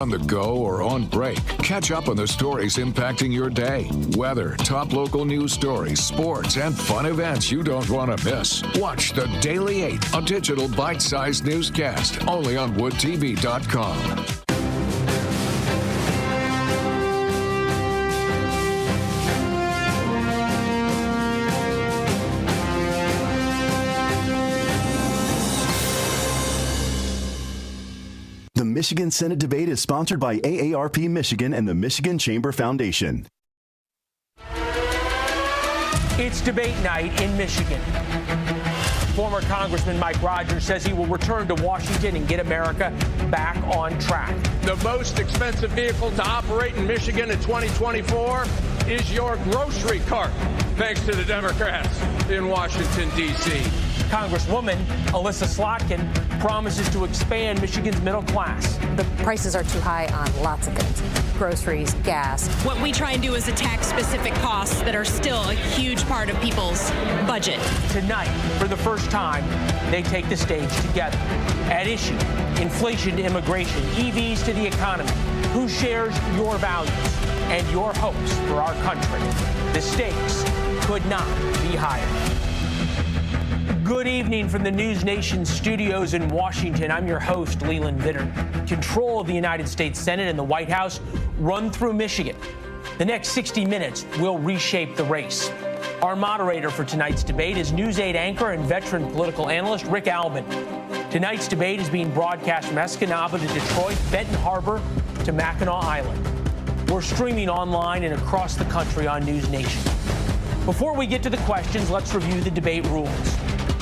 On the go or on break, catch up on the stories impacting your day. Weather, top local news stories, sports, and fun events you don't want to miss. Watch the Daily 8, a digital bite-sized newscast, only on woodtv.com. The Michigan Senate debate is sponsored by AARP Michigan and the Michigan Chamber Foundation. It's debate night in Michigan. Former Congressman Mike Rogers says he will return to Washington and get America back on track. The most expensive vehicle to operate in Michigan in 2024 is your grocery cart, thanks to the Democrats in Washington, D.C. Congresswoman Elissa Slotkin promises to expand Michigan's middle class. The prices are too high on lots of things, groceries, gas. What we try and do is attack specific costs that are still a huge part of people's budget. Tonight, for the first time, they take the stage together. At issue, inflation to immigration, EVs to the economy. Who shares your values and your hopes for our country? The stakes could not be higher. Good evening from the News Nation studios in Washington. I'm your host, Leland Vittern. Control of the United States Senate and the White House run through Michigan. The next 60 minutes will reshape the race. Our moderator for tonight's debate is News 8 anchor and veteran political analyst Rick Albin. Tonight's debate is being broadcast from Escanaba to Detroit, Benton Harbor to Mackinac Island. We're streaming online and across the country on News Nation. Before we get to the questions, let's review the debate rules.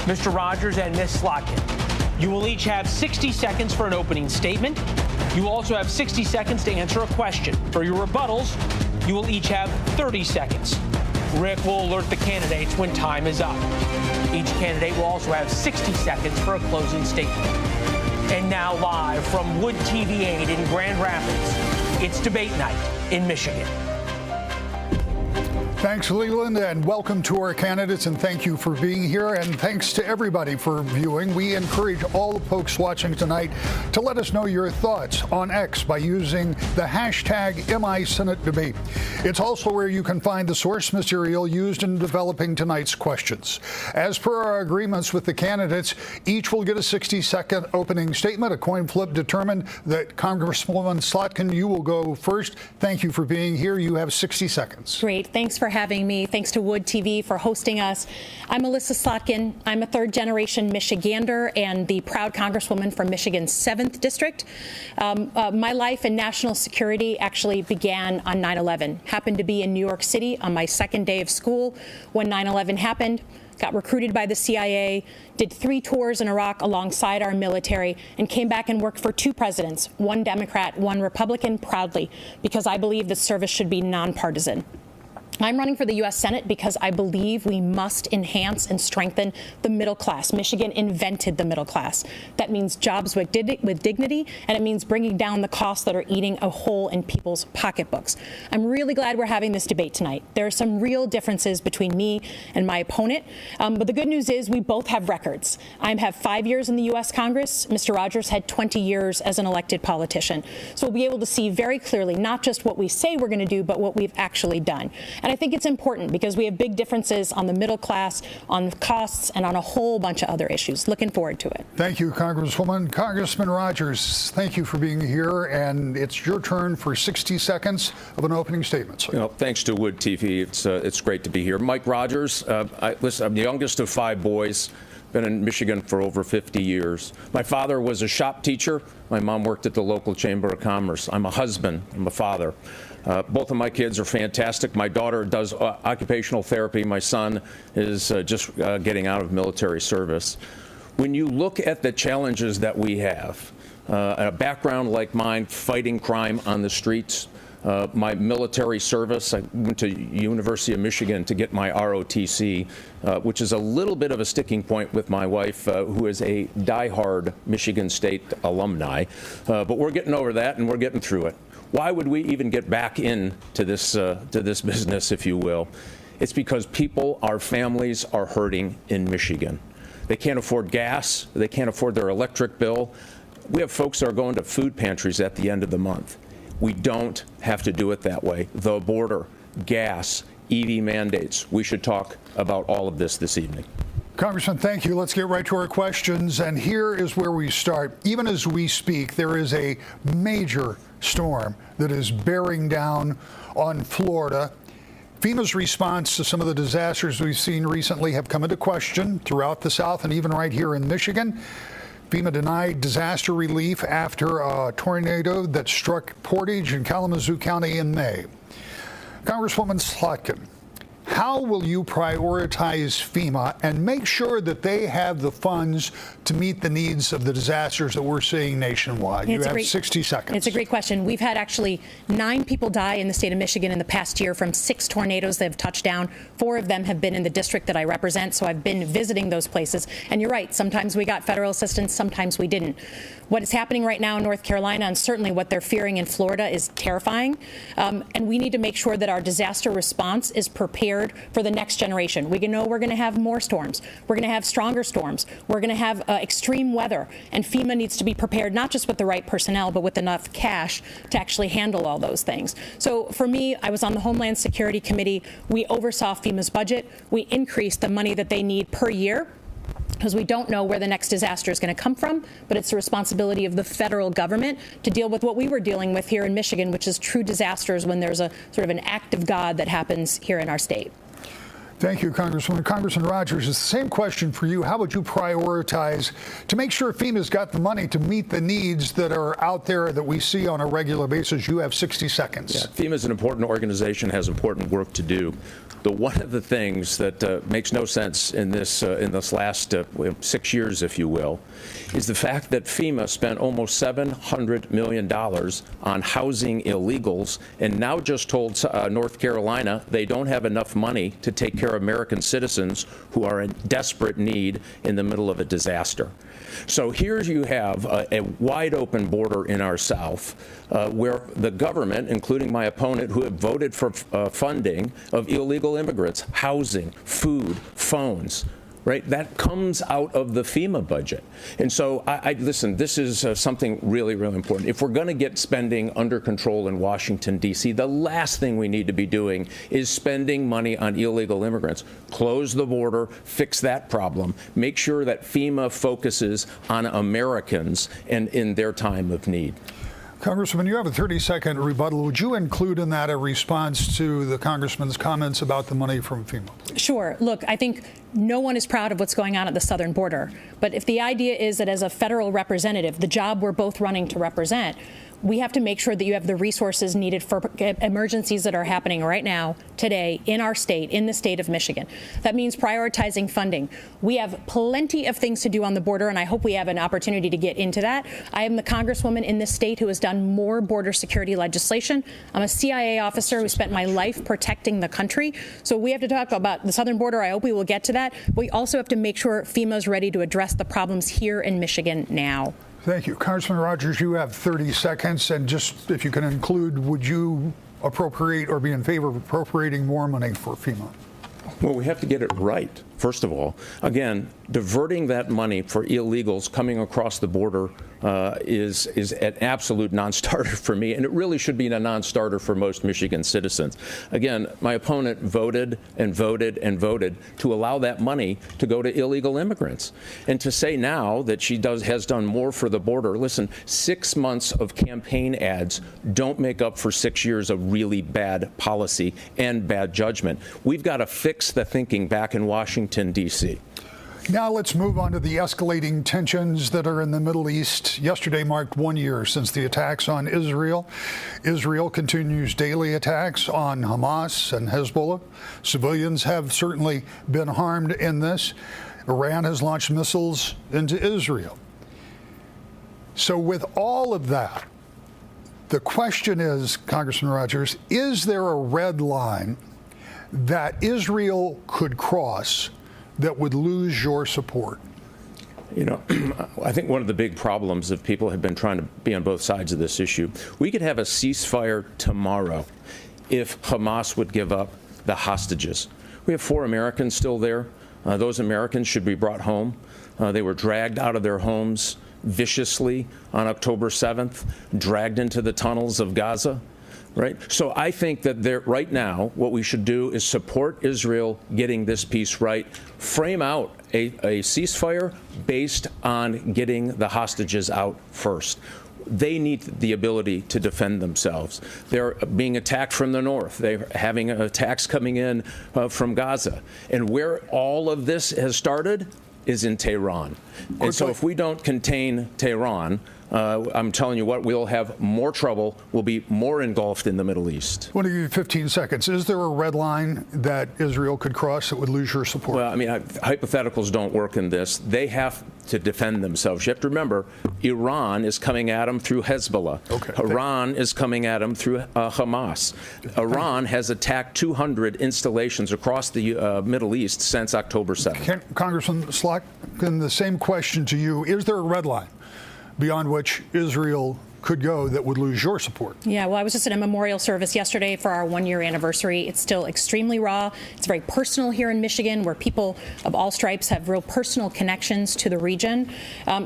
Mr. Rogers and Ms. Slotkin, you will each have 60 seconds for an opening statement. You will also have 60 seconds to answer a question. For your rebuttals, you will each have 30 seconds. Rick will alert the candidates when time is up. Each candidate will also have 60 seconds for a closing statement. And now live from Wood TV 8 in Grand Rapids, it's debate night in Michigan. Thanks, Leland, and welcome to our candidates, and thank you for being here, and thanks to everybody for viewing. We encourage all the folks watching tonight to let us know your thoughts on X by using the hashtag #MISenateDebate. It's also where you can find the source material used in developing tonight's questions. As per our agreements with the candidates, each will get a 60-second opening statement. A coin flip determined that Congresswoman Slotkin, you will go first. Thank you for being here. You have 60 seconds. Great. Thanks for having me. Thanks to Wood TV for hosting us. I'm Elissa Slotkin. I'm a third-generation Michigander and the proud Congresswoman from Michigan's 7th District. My life in national security actually began on 9/11. Happened to be in New York City on my second day of school when 9/11 happened. Got recruited by the CIA, did 3 tours in Iraq alongside our military, and came back and worked for 2 presidents, one Democrat, one Republican, proudly, because I believe that service should be nonpartisan. I'm running for the U.S. Senate because I believe we must enhance and strengthen the middle class. Michigan invented the middle class. That means jobs with dignity, and it means bringing down the costs that are eating a hole in people's pocketbooks. I'm really glad we're having this debate tonight. There are some real differences between me and my opponent, but the good news is we both have records. I have 5 years in the U.S. Congress. Mr. Rogers had 20 years as an elected politician. So we'll be able to see very clearly not just what we say we're going to do, but what we've actually done. And I think it's important because we have big differences on the middle class, on costs, and on a whole bunch of other issues. Looking forward to it. Thank you, Congresswoman. Congressman Rogers, thank you for being here, and it's your turn for 60 seconds of an opening statement. So. Thanks to Wood TV. It's great to be here. Mike Rogers, listen, I'm the youngest of 5 boys. Been in Michigan for over 50 years. My father was a shop teacher. My mom worked at the local Chamber of Commerce. I'm a husband. I'm a father. Both of my kids are fantastic. My daughter does occupational therapy. My son is just getting out of military service. When you look at the challenges that we have, a background like mine, fighting crime on the streets, my military service, I went to University of Michigan to get my ROTC, which is a little bit of a sticking point with my wife, who is a diehard Michigan State alumni. But we're getting over that, and we're getting through it. Why would we even get back into this business, if you will? It's because people, our families, are hurting in Michigan. They can't afford gas. They can't afford their electric bill. We have folks that are going to food pantries at the end of the month. We don't have to do it that way. The border, gas, EV mandates. We should talk about all of this evening. Congressman, thank you. Let's get right to our questions. And here is where we start. Even as we speak, there is a major storm that is bearing down on Florida. FEMA's response to some of the disasters we've seen recently have come into question throughout the South and even right here in Michigan. FEMA denied disaster relief after a tornado that struck Portage in Kalamazoo County in May. Congresswoman Slotkin, how will you prioritize FEMA and make sure that they have the funds to meet the needs of the disasters that we're seeing nationwide? You have 60 seconds. It's a great question. We've had actually 9 people die in the state of Michigan in the past year from 6 tornadoes that have touched down. 4 of them have been in the district that I represent, so I've been visiting those places. And you're right, sometimes we got federal assistance, sometimes we didn't. What is happening right now in North Carolina, and certainly what they're fearing in Florida, is terrifying. And we need to make sure that our disaster response is prepared for the next generation. We know we're going to have more storms. We're going to have stronger storms. We're going to have extreme weather. And FEMA needs to be prepared not just with the right personnel, but with enough cash to actually handle all those things. So for me, I was on the Homeland Security Committee. We oversaw FEMA's budget. We increased the money that they need per year, because we don't know where the next disaster is going to come from, but it's the responsibility of the federal government to deal with what we were dealing with here in Michigan, which is true disasters when there's a sort of an act of God that happens here in our state. Thank you, Congresswoman. Congressman Rogers, it's the same question for you. How would you prioritize to make sure FEMA's got the money to meet the needs that are out there that we see on a regular basis? You have 60 seconds. Yeah, FEMA's an important organization, has important work to do. One of the things that makes no sense in this last 6 years, if you will, is the fact that FEMA spent almost $700 million on housing illegals and now just told North Carolina they don't have enough money to take care of American citizens who are in desperate need in the middle of a disaster. So here you have a wide open border in our South where the government, including my opponent, who have voted for funding of illegal immigrants, housing, food, phones, right? That comes out of the FEMA budget. And so, listen, this is something really, really important. If we're going to get spending under control in Washington, D.C., the last thing we need to be doing is spending money on illegal immigrants. Close the border, fix that problem, make sure that FEMA focuses on Americans and in their time of need. Congressman, you have a 30-second rebuttal. Would you include in that a response to the congressman's comments about the money from FEMA, please? Sure. Look, I think no one is proud of what's going on at the southern border. But if the idea is that as a federal representative, the job we're both running to represent, we have to make sure that you have the resources needed for emergencies that are happening right now, today, in our state, in the state of Michigan. That means prioritizing funding. We have plenty of things to do on the border, and I hope we have an opportunity to get into that. I am the congresswoman in this state who has done more border security legislation. I'm a CIA officer who spent my life protecting the country. So we have to talk about the southern border. I hope we will get to that. We also have to make sure FEMA is ready to address the problems here in Michigan now. Thank you. Congressman Rogers, you have 30 seconds. And just if you can include, would you appropriate or be in favor of appropriating more money for FEMA? Well, we have to get it right, first of all. Again, diverting that money for illegals coming across the border is an absolute non-starter for me, and it really should be a non-starter for most Michigan citizens. Again, my opponent voted and voted and voted to allow that money to go to illegal immigrants. And to say now that she has done more for the border, listen, 6 months of campaign ads don't make up for 6 years of really bad policy and bad judgment. We've got to fix the thinking back in Washington, D.C. Now let's move on to the escalating tensions that are in the Middle East. Yesterday marked 1 year since the attacks on Israel. Israel continues daily attacks on Hamas and Hezbollah. Civilians have certainly been harmed in this. Iran has launched missiles into Israel. So with all of that, the question is, Congressman Rogers, is there a red line that Israel could cross that would lose your support? You know, I think one of the big problems that people have been trying to be on both sides of this issue, we could have a ceasefire tomorrow if Hamas would give up the hostages. We have 4 Americans still there. Those Americans should be brought home. They were dragged out of their homes viciously on October 7th, dragged into the tunnels of Gaza. Right. So I think that right now, what we should do is support Israel getting this piece right, frame out a ceasefire based on getting the hostages out first. They need the ability to defend themselves. They're being attacked from the north. They're having attacks coming in from Gaza. And where all of this has started is in Tehran. And so if we don't contain Tehran, I'm telling you what, we'll have more trouble. We'll be more engulfed in the Middle East. I want to give you 15 seconds. Is there a red line that Israel could cross that would lose your support? Well, I mean, hypotheticals don't work in this. They have to defend themselves. You have to remember, Iran is coming at them through Hezbollah. Okay. Iran is coming at them through Hamas. Iran has attacked 200 installations across the Middle East since October 7th. Congressman Slotkin, the same question to you. Is there a red line beyond which Israel could go that would lose your support? Yeah, well, I was just at a memorial service yesterday for our one-year anniversary. It's still extremely raw. It's very personal here in Michigan, where people of all stripes have real personal connections to the region.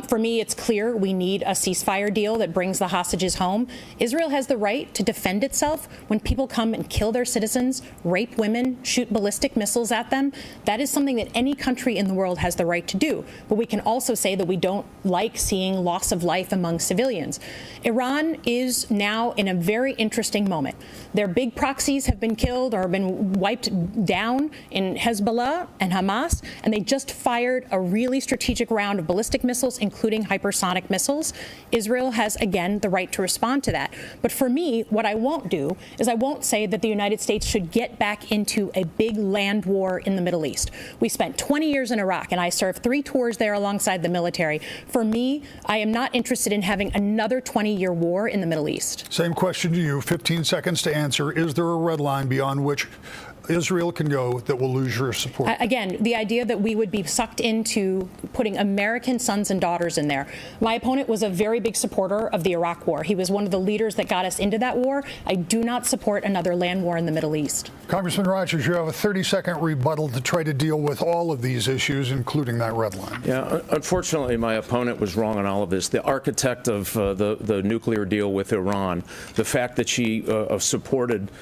For me, it's clear we need a ceasefire deal that brings the hostages home. Israel has the right to defend itself when people come and kill their citizens, rape women, shoot ballistic missiles at them. That is something that any country in the world has the right to do. But we can also say that we don't like seeing loss of life among civilians. Iran is now in a very interesting moment. Their big proxies have been killed or been wiped down in Hezbollah and Hamas, and they just fired a really strategic round of ballistic missiles, including hypersonic missiles. Israel has, again, the right to respond to that. But for me, what I won't do is I won't say that the United States should get back into a big land war in the Middle East. We spent 20 years in Iraq, and I served 3 tours there alongside the military. For me, I am not interested in having another 20-year war in the Middle East. Same question to you, 15 seconds to answer. Is there a red line beyond which Israel can go that will lose your support? Again, the idea that we would be sucked into putting American sons and daughters in there. My opponent was a very big supporter of the Iraq War. He was one of the leaders that got us into that war. I do not support another land war in the Middle East. Congressman Rogers, you have a 30-second rebuttal to try to deal with all of these issues, including that red line. Yeah, unfortunately, my opponent was wrong on all of this. The architect of the nuclear deal with Iran, the fact that she supported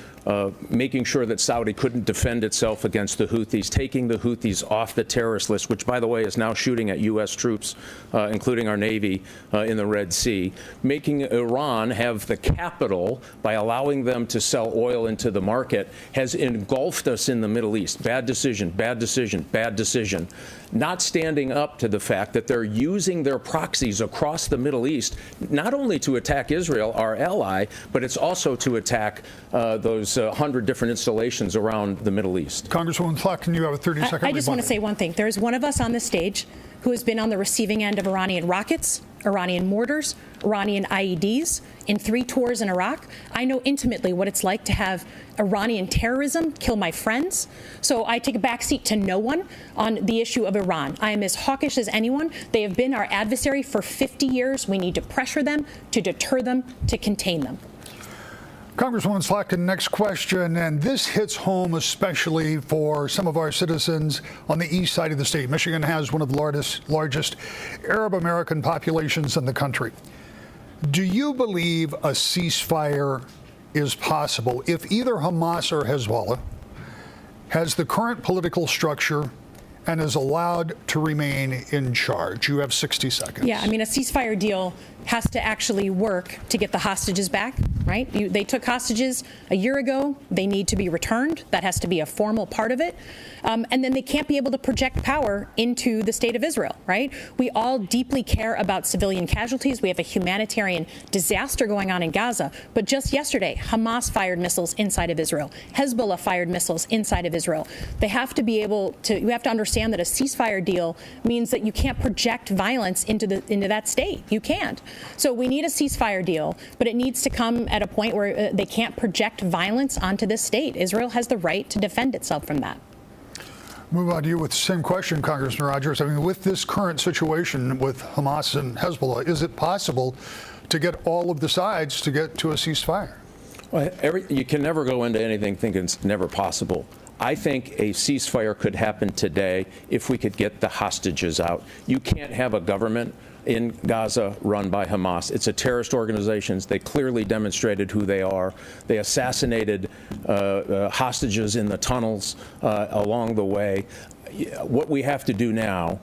making sure that Saudi couldn't defend itself against the Houthis, taking the Houthis off the terrorist list, which, by the way, is now shooting at U.S. troops, including our Navy, in the Red Sea, making Iran have the capital by allowing them to sell oil into the market, has engulfed us in the Middle East. Bad decision, bad decision, bad decision. Not standing up to the fact that they're using their proxies across the Middle East, not only to attack Israel, our ally, but it's also to attack those 100 different installations around the Middle East. Congresswoman Slotkin, you have a 30-second I just want to say one thing. There's one of us on this stage who has been on the receiving end of Iranian rockets, Iranian mortars, Iranian IEDs in 3 tours in Iraq. I know intimately what it's like to have Iranian terrorism kill my friends. So I take a backseat to no one on the issue of Iran. I am as hawkish as anyone. They have been our adversary for 50 years. We need to pressure them, to deter them, to contain them. Congresswoman Slotkin, next question, and this hits home especially for some of our citizens on the east side of the state. Michigan has one of the largest Arab American populations in the country. Do you believe a ceasefire is possible if either Hamas or Hezbollah has the current political structure and is allowed to remain in charge? You have 60 seconds. Yeah, I mean, a ceasefire deal has to actually work to get the hostages back, right? They took hostages a year ago. They need to be returned. That has to be a formal part of it. And then they can't be able to project power into the state of Israel, right? We all deeply care about civilian casualties. We have a humanitarian disaster going on in Gaza. But just yesterday, Hamas fired missiles inside of Israel. Hezbollah fired missiles inside of Israel. They have to be able to, you have to understand that a ceasefire deal means that you can't project violence into that state. You can't. So we need a ceasefire deal, but it needs to come at a point where they can't project violence onto this state. Israel has the right to defend itself from that. Move on to you with the same question, Congressman Rogers. I mean, with this current situation with Hamas and Hezbollah, is it possible to get all of the sides to get to a ceasefire? Well, you can never go into anything thinking it's never possible. I think a ceasefire could happen today if we could get the hostages out. You can't have a government in Gaza run by Hamas. It's a terrorist organization. They clearly demonstrated who they are. They assassinated hostages in the tunnels along the way. What we have to do now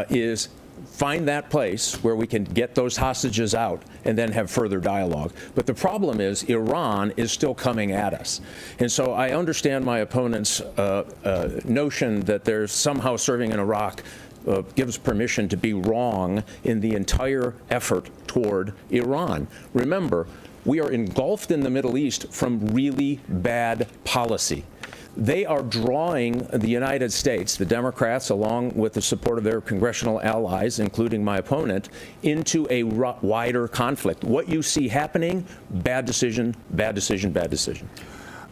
is find that place where we can get those hostages out and then have further dialogue. But the problem is Iran is still coming at us. And so I understand my opponent's notion that there's somehow serving in Iraq gives permission to be wrong in the entire effort toward Iran. Remember, we are engulfed in the Middle East from really bad policy. They are drawing the United States, the Democrats, along with the support of their congressional allies, including my opponent, into a wider conflict. What you see happening, bad decision, bad decision, bad decision.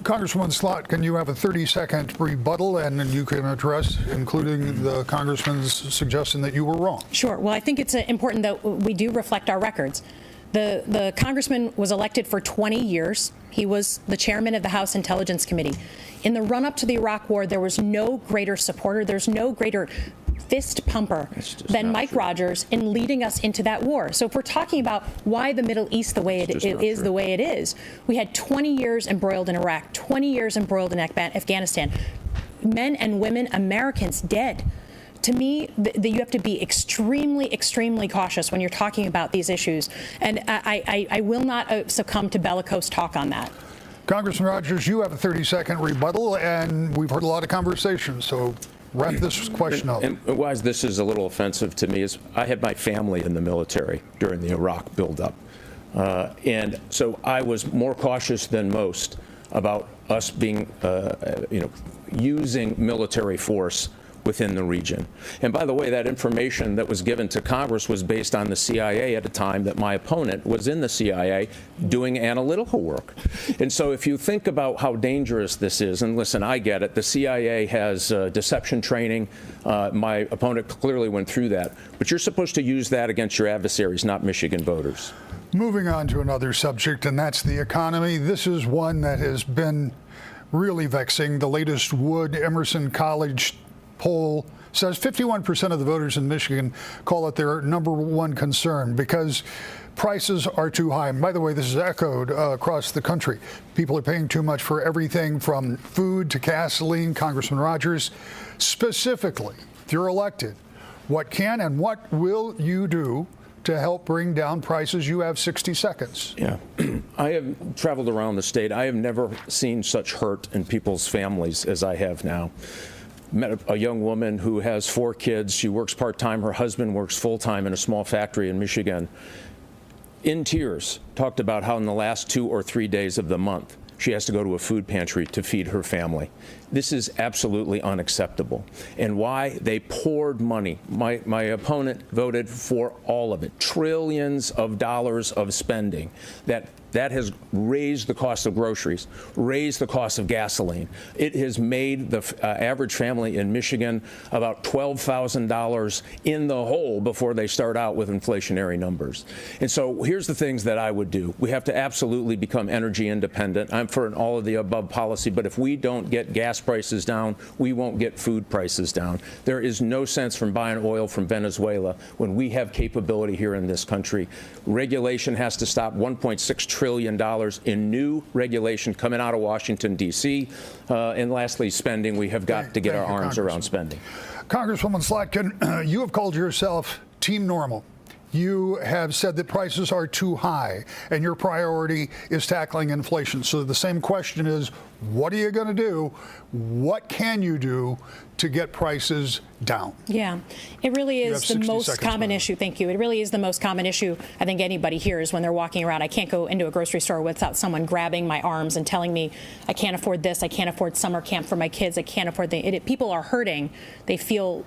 Congresswoman Slotkin, you have a 30-second rebuttal, and you can address, including the congressman's suggestion that you were wrong. Sure. Well, I think it's important that we do reflect our records. The congressman was elected for 20 years. He was the chairman of the House Intelligence Committee. In the run-up to the Iraq War, there was no greater supporter, there's no greater fist pumper than Mike Rogers in leading us into that war. So if we're talking about why the Middle East the way it is the way it is, we had 20 years embroiled in Iraq, 20 years embroiled in Afghanistan, men and women, Americans dead. To me, you have to be extremely, extremely cautious when you're talking about these issues. And I will not succumb to bellicose talk on that. Congressman Rogers, you have a 30-second rebuttal, and we've heard a lot of conversations, so wrap this question up. And why this is a little offensive to me is I had my family in the military during the Iraq buildup. And so I was more cautious than most about us being, using military force within the region. And by the way, that information that was given to Congress was based on the CIA at a time that my opponent was in the CIA doing analytical work. And so if you think about how dangerous this is, and listen, I get it, the CIA has deception training. My opponent clearly went through that. But you're supposed to use that against your adversaries, not Michigan voters. Moving on to another subject, and that's the economy. This is one that has been really vexing. The latest Wood Emerson College poll says 51% of the voters in Michigan call it their #1 concern because prices are too high. And by the way, this is echoed across the country. People are paying too much for everything from food to gasoline. Congressman Rogers, specifically, if you're elected, what can and what will you do to help bring down prices? You have 60 seconds. Yeah. I have traveled around the state. I have never seen such hurt in people's families as I have now. Met a young woman who has 4 kids. She works part-time. Her husband works full-time in a small factory in Michigan. In tears, talked about how in the last 2 or 3 days of the month, she has to go to a food pantry to feed her family. This is absolutely unacceptable. And why? They poured money. My opponent voted for all of it. Trillions of dollars of spending that has raised the cost of groceries, raised the cost of gasoline. It has made the average family in Michigan about $12,000 in the hole before they start out with inflationary numbers. And so here's the things that I would do. We have to absolutely become energy independent. I'm for an all of the above policy, but if we don't get gas prices down, we won't get food prices down. There is no sense from buying oil from Venezuela when we have capability here in this country. Regulation has to stop. $1.6 trillion in new regulation coming out of Washington, D.C. And lastly, spending. We have got to get our arms around spending. Congresswoman Slotkin, you have called yourself Team Normal. You have said that prices are too high, and your priority is tackling inflation. So the same question is, what are you going to do? What can you do to get prices down? Yeah, it really is the most common issue. Thank you. It really is the most common issue I think anybody hears when they're walking around. I can't go into a grocery store without someone grabbing my arms and telling me I can't afford this, I can't afford summer camp for my kids, I can't afford people are hurting. They feel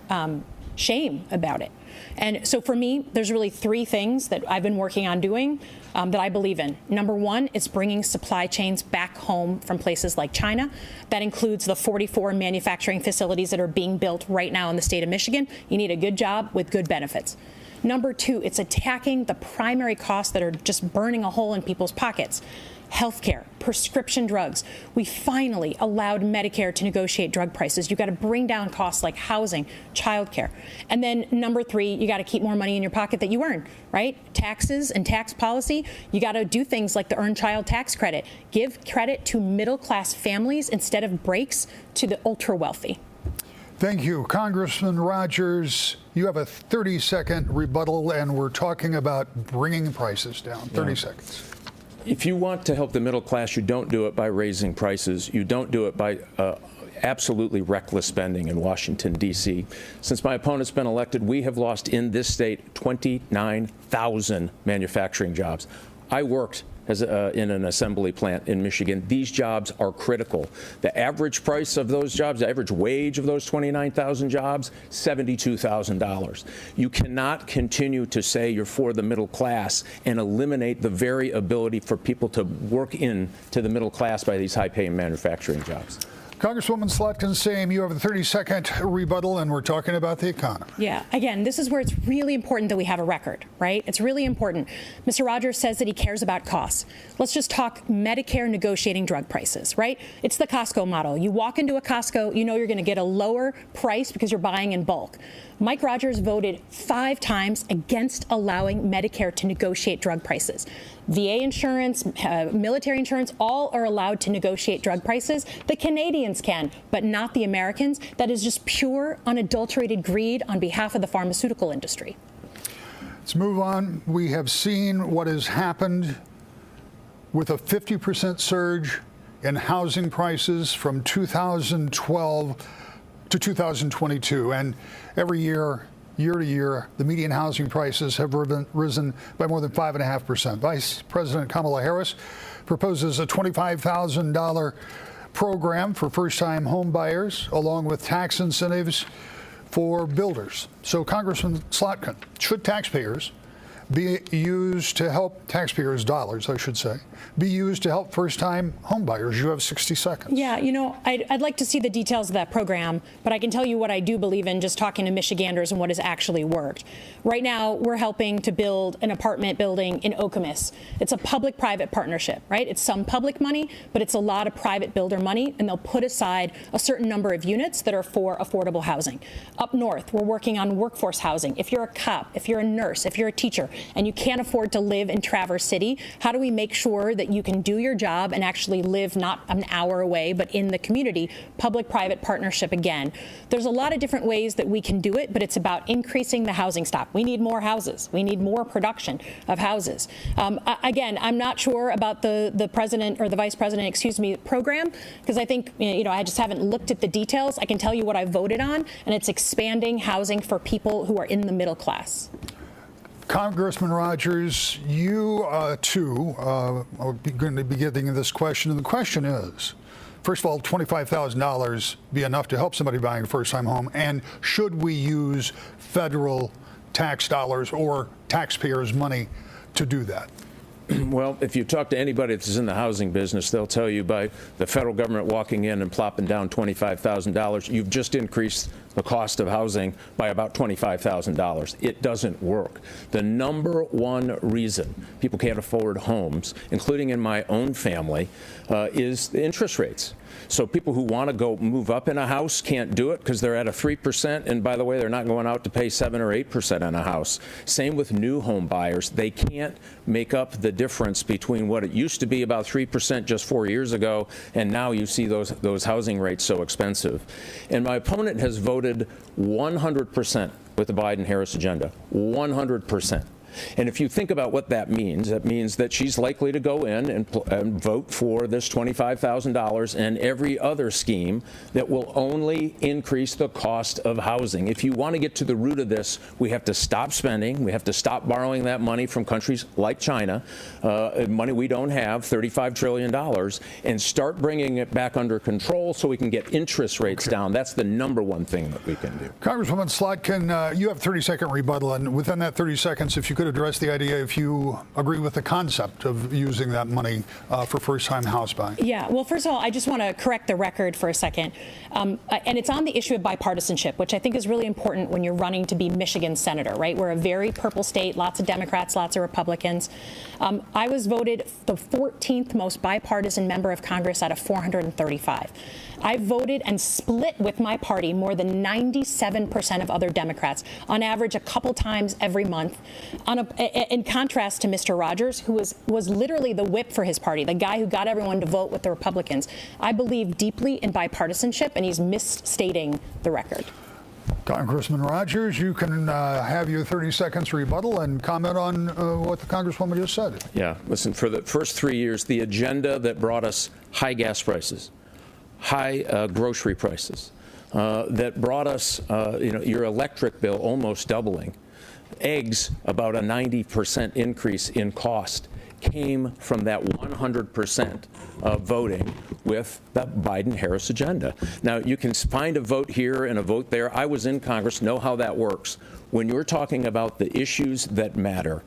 shame about it. And so for me, there's really 3 things that I've been working on doing that I believe in. Number 1, it's bringing supply chains back home from places like China. That includes the 44 manufacturing facilities that are being built right now in the state of Michigan. You need a good job with good benefits. Number 2, it's attacking the primary costs that are just burning a hole in people's pockets. healthcare, prescription drugs. We finally allowed Medicare to negotiate drug prices. You've got to bring down costs like housing, childcare. And then number 3, you got to keep more money in your pocket that you earn, right? Taxes and tax policy. You got to do things like the Earned Child Tax Credit. Give credit to middle-class families instead of breaks to the ultra-wealthy. Thank you. Congressman Rogers, you have a 30-second rebuttal, and we're talking about bringing prices down. 30 seconds. If you want to help the middle class, you don't do it by raising prices. You don't do it by absolutely reckless spending in Washington, D.C. Since my opponent's been elected, we have lost in this state 29,000 manufacturing jobs. I worked in an assembly plant in Michigan. These jobs are critical. The average price of those jobs, the average wage of those 29,000 jobs, $72,000. You cannot continue to say you're for the middle class and eliminate the very ability for people to work into the middle class by these high-paying manufacturing jobs. Congresswoman Slotkin, same. You have a 30-second rebuttal, and we're talking about the economy. Yeah, again, this is where it's really important that we have a record, right? It's really important. Mr. Rogers says that he cares about costs. Let's just talk Medicare negotiating drug prices, right? It's the Costco model. You walk into a Costco, you know you're going to get a lower price because you're buying in bulk. Mike Rogers voted 5 times against allowing Medicare to negotiate drug prices. VA insurance, military insurance, all are allowed to negotiate drug prices. The Canadians can, but not the Americans. That is just pure, unadulterated greed on behalf of the pharmaceutical industry. Let's move on. We have seen what has happened with a 50% surge in housing prices from 2012 to 2022. And every year to year, the median housing prices have risen by more than 5.5%. Vice President Kamala Harris proposes a $25,000 program for first-time home buyers, along with tax incentives for builders. So, Congressman Slotkin, should taxpayers be used to help, taxpayers' dollars, I should say, be used to help first-time home buyers? You have 60 seconds. Yeah, you know, I'd like to see the details of that program, but I can tell you what I do believe in just talking to Michiganders and what has actually worked. Right now, we're helping to build an apartment building in Okemos. It's a public-private partnership, right? It's some public money, but it's a lot of private builder money, and they'll put aside a certain number of units that are for affordable housing. Up north, we're working on workforce housing. If you're a cop, if you're a nurse, if you're a teacher, and you can't afford to live in Traverse City, how do we make sure that you can do your job and actually live not an hour away, but in the community? Public-private partnership again. There's a lot of different ways that we can do it, but it's about increasing the housing stock. We need more houses. We need more production of houses. Again, I'm not sure about the president or the vice president, excuse me, program, because I think, you know, I just haven't looked at the details. I can tell you what I voted on, and it's expanding housing for people who are in the middle class. Congressman Rogers, you too are going to be getting this question, and the question is, first of all, $25,000 be enough to help somebody buying a first-time home, and should we use federal tax dollars or taxpayers' money to do that? Well, if you talk to anybody that's in the housing business, they'll tell you by the federal government walking in and plopping down $25,000, you've just increased the cost of housing by about $25,000. It doesn't work. The number one reason people can't afford homes, including in my own family, is the interest rates. So people who want to go move up in a house can't do it because they're at a 3%. And by the way, they're not going out to pay 7 or 8% on a house. Same with new home buyers. They can't make up the difference between what it used to be about 3% just 4 years ago, and now you see those housing rates so expensive. And my opponent has voted 100% with the Biden-Harris agenda, 100%. And if you think about what that means that she's likely to go in and vote for this $25,000 and every other scheme that will only increase the cost of housing. If you want to get to the root of this, we have to stop spending. We have to stop borrowing that money from countries like China, money we don't have, $35 trillion, and start bringing it back under control so we can get interest rates down. That's the number one thing that we can do. Congresswoman Slotkin, you have 30-second rebuttal, and within that 30 seconds, if you could could address the idea if you agree with the concept of using that money for first-time house buying. Yeah, well, first of all, I just want to correct the record for a second. And it's on the issue of bipartisanship, which I think is really important when you're running to be Michigan senator, right? We're a very purple state, lots of Democrats, lots of Republicans. I was voted the 14th most bipartisan member of Congress out of 435. I voted and split with my party more than 97% of other Democrats, on average a couple times every month, in contrast to Mr. Rogers, who was literally the whip for his party, the guy who got everyone to vote with the Republicans. I believe deeply in bipartisanship, and he's misstating the record. Congressman Rogers, you can have your 30 seconds rebuttal and comment on what the Congresswoman just said. Yeah, listen, for the first 3 years, the agenda that brought us high gas prices, high grocery prices, that brought us your electric bill almost doubling, eggs about a 90% increase in cost, came from that 100% voting with the Biden-Harris agenda. Now, you can find a vote here and a vote there. I was in Congress, know how that works. When you're talking about the issues that matter,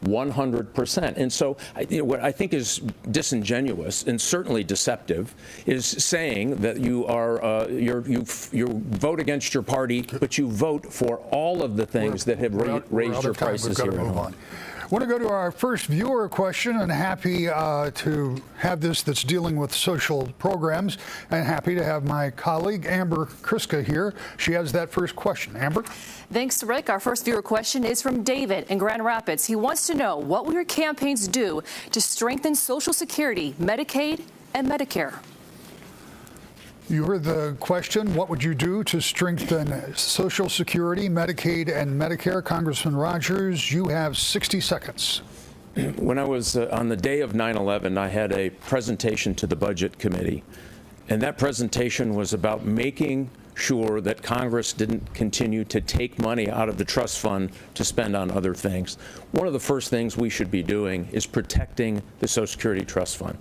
100%. And so what I think is disingenuous and certainly deceptive is saying that you are you vote against your party, but you vote for all of the things that have raised your prices here at home. I want to go to our first viewer question, and happy to have this that's dealing with social programs, and happy to have my colleague Amber Kriska here. She has that first question. Amber? Thanks to Rick. Our first viewer question is from David in Grand Rapids. He wants to know, what will your campaigns do to strengthen Social Security, Medicaid, and Medicare? You heard the question. What would you do to strengthen Social Security, Medicaid, and Medicare? Congressman Rogers, you have 60 seconds. When I was on the day of 9/11, I had a presentation to the Budget Committee, and that presentation was about making sure that Congress didn't continue to take money out of the trust fund to spend on other things. One of the first things we should be doing is protecting the Social Security Trust Fund.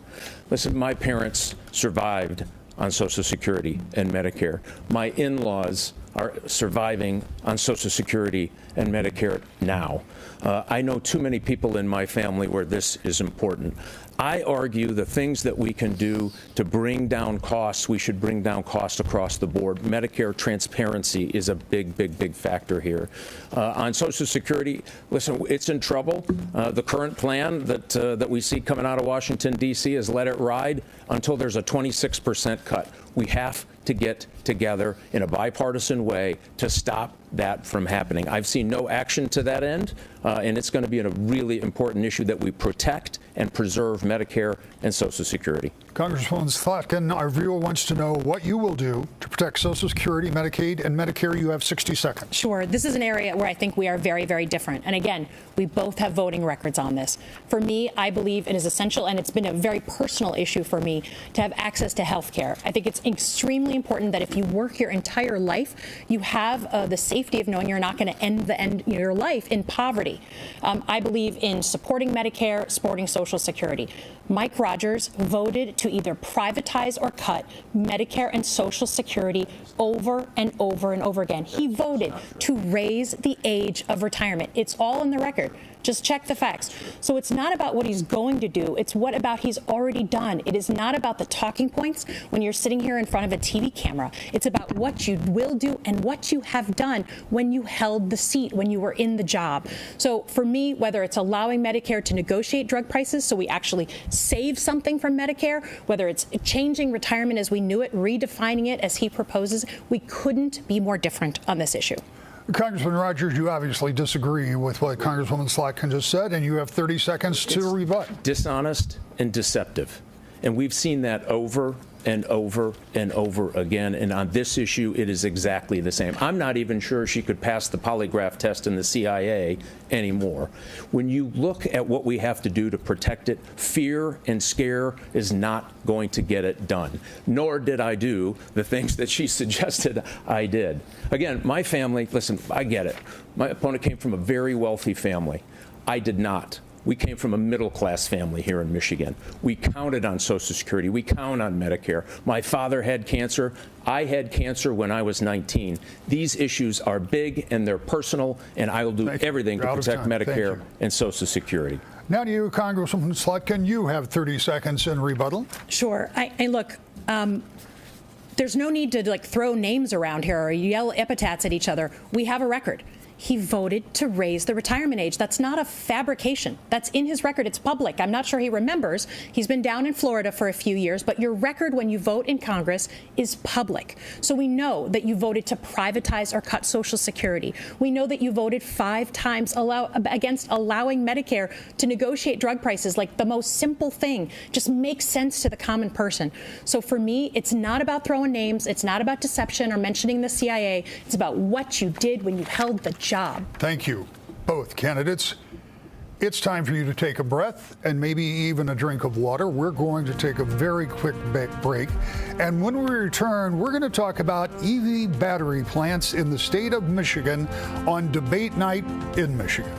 Listen, my parents survived on Social Security and Medicare. My in-laws are surviving on Social Security and Medicare now. I know too many people in my family where this is important. I argue the things that we can do to bring down costs, we should bring down costs across the board. Medicare transparency is a big factor here. On Social Security, listen, it's in trouble. The current plan that we see coming out of Washington, D.C. is let it ride until there's a 26% cut. We have to get together in a bipartisan way to stop that from happening. I've seen no action to that end, and it's going to be a really important issue that we protect and preserve Medicare and Social Security. Congresswoman Slotkin, our viewer wants to know what you will do to protect Social Security, Medicaid, and Medicare. You have 60 seconds. Sure. This is an area where I think we are very different. And again, we both have voting records on this. For me, I believe it is essential, and it's been a very personal issue for me, to have access to health care. I think it's extremely important that if you work your entire life, you have the safety of knowing you're not going to end your life in poverty. I believe in supporting Medicare, supporting Social Security. Mike Rogers voted to either privatize or cut Medicare and Social Security over and over again. He voted to raise the age of retirement. It's all in the record. Just check the facts. So it's not about what he's going to do. It's what about he's already done. It is not about the talking points when you're sitting here in front of a TV camera. It's about what you will do and what you have done when you held the seat, when you were in the job. So for me, whether it's allowing Medicare to negotiate drug prices so we actually save something from Medicare, whether it's changing retirement as we knew it, redefining it as he proposes, we couldn't be more different on this issue. Congressman Rogers, you obviously disagree with what Congresswoman Slotkin just said, and you have 30 seconds to rebut. Dishonest and deceptive. And we've seen that over and over and over again. And on this issue, it is exactly the same. I'm not even sure she could pass the polygraph test in the CIA anymore. When you look at what we have to do to protect it, fear and scare is not going to get it done. Nor did I do the things that she suggested I did. Again, my family, listen, I get it. My opponent came from a very wealthy family. I did not. We came from a middle-class family here in Michigan. We counted on Social Security. We count on Medicare. My father had cancer. I had cancer when I was 19. These issues are big and they're personal, and I will do everything to protect Medicare and Social Security. Now to you, Congresswoman Slotkin. You have 30 seconds in rebuttal. Sure. Look, there's no need to throw names around here or yell epithets at each other. We have a record. He voted to raise the retirement age. That's not a fabrication. That's in his record. It's public. I'm not sure he remembers. He's been down in Florida for a few years, but your record when you vote in Congress is public. So we know that you voted to privatize or cut Social Security. We know that you voted 5 times against allowing Medicare to negotiate drug prices, like the most simple thing. Just makes sense to the common person. So for me, it's not about throwing names. It's not about deception or mentioning the CIA. It's about what you did when you held the job. Thank you, both candidates. It's time for you to take a breath and maybe even a drink of water. We're going to take a very quick break. And when we return, we're going to talk about EV battery plants in the state of Michigan on debate night in Michigan.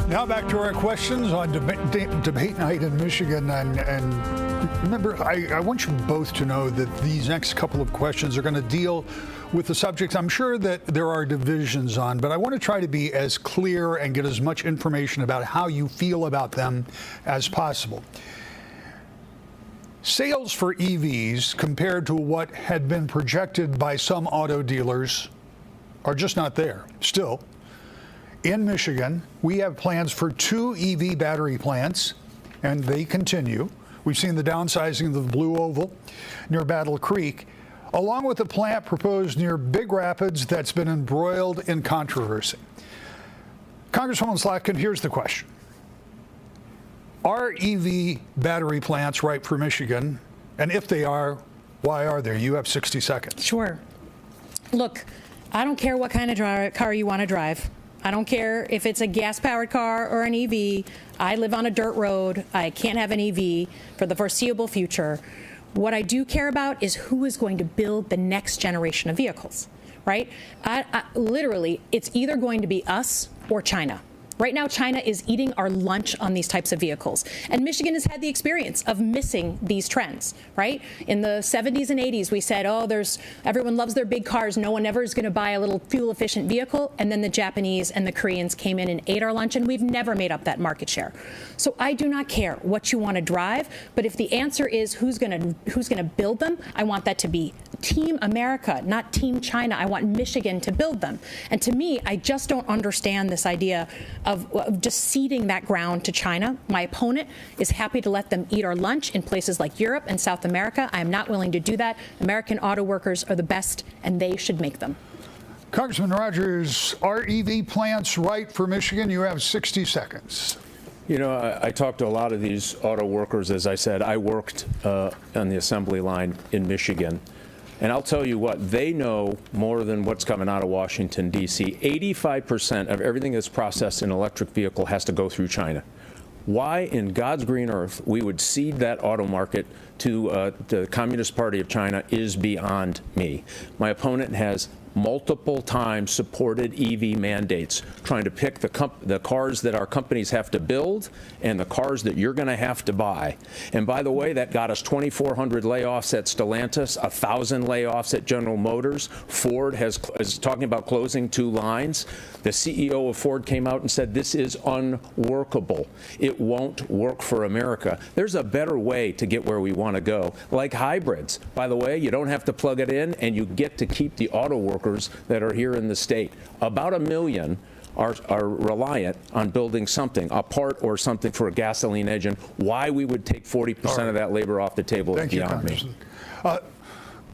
Now back to our questions on debate night in Michigan. And remember, I want you both to know that these next couple of questions are going to deal with the subjects I'm sure that there are divisions on, but I want to try to be as clear and get as much information about how you feel about them as possible. Sales for EVs compared to what had been projected by some auto dealers are just not there. Still, in Michigan, we have plans for 2 EV battery plants, and they continue. We've seen the downsizing of the Blue Oval near Battle Creek, along with a plant proposed near Big Rapids that's been embroiled in controversy. Congresswoman Slotkin, here's the question. Are EV battery plants right for Michigan? And if they are, why are they? You have 60 seconds. Sure. Look, I don't care what kind of car you want to drive. I don't care if it's a gas-powered car or an EV. I live on a dirt road. I can't have an EV for the foreseeable future. What I do care about is who is going to build the next generation of vehicles, right? Literally, it's either going to be us or China. Right now, China is eating our lunch on these types of vehicles. And Michigan has had the experience of missing these trends, right? In the 70s and 80s, we said, oh, everyone loves their big cars. No one ever is going to buy a little fuel-efficient vehicle. And then the Japanese and the Koreans came in and ate our lunch, and we've never made up that market share. So I do not care what you want to drive, but if the answer is who's going to build them, I want that to be Team America, not Team China. I want Michigan to build them. And to me, I just don't understand this idea of just ceding that ground to China. My opponent is happy to let them eat our lunch in places like Europe and South America. I am not willing to do that. American auto workers are the best, and they should make them. Congressman Rogers, are EV plants right for Michigan? You have 60 seconds. You know, I talked to a lot of these auto workers. As I said, I worked on the assembly line in Michigan. And I'll tell you what, they know more than what's coming out of Washington, D.C. 85% of everything that's processed in an electric vehicle has to go through China. Why in God's green earth we would cede that auto market to the Communist Party of China is beyond me. My opponent has multiple times supported EV mandates, trying to pick the cars that our companies have to build and the cars that you're going to have to buy. And by the way, that got us 2,400 layoffs at Stellantis, 1,000 layoffs at General Motors. Ford is talking about closing 2 lines. The CEO of Ford came out and said this is unworkable. It won't work for America. There's a better way to get where we want to go, like hybrids. By the way, you don't have to plug it in, and you get to keep the auto workers that are here in the state. About 1 million are reliant on building something, a part or something for a gasoline engine. Why we would take 40% of that labor off the table is beyond me.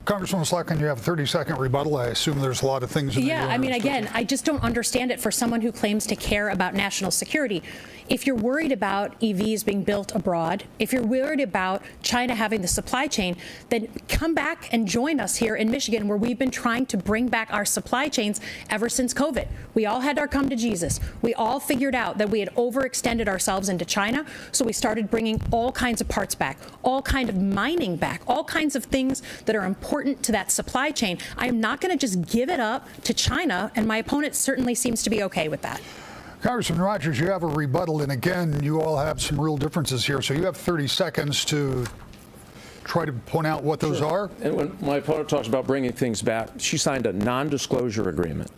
Congresswoman Slotkin, you have a 30-second rebuttal. I assume there's a lot of things in there. Yeah, I mean, again, I just don't understand it for someone who claims to care about national security. If you're worried about EVs being built abroad, if you're worried about China having the supply chain, then come back and join us here in Michigan, where we've been trying to bring back our supply chains ever since COVID. We all had our come to Jesus. We all figured out that we had overextended ourselves into China, so we started bringing all kinds of parts back, all kind of mining back, all kinds of things that are important to that supply chain. I am not going to just give it up to China, and my opponent certainly seems to be okay with that. Congressman Rogers, you have a rebuttal, and again, you all have some real differences here, so you have 30 seconds to try to point out what those are. And when my opponent talks about bringing things back, she signed a non-disclosure agreement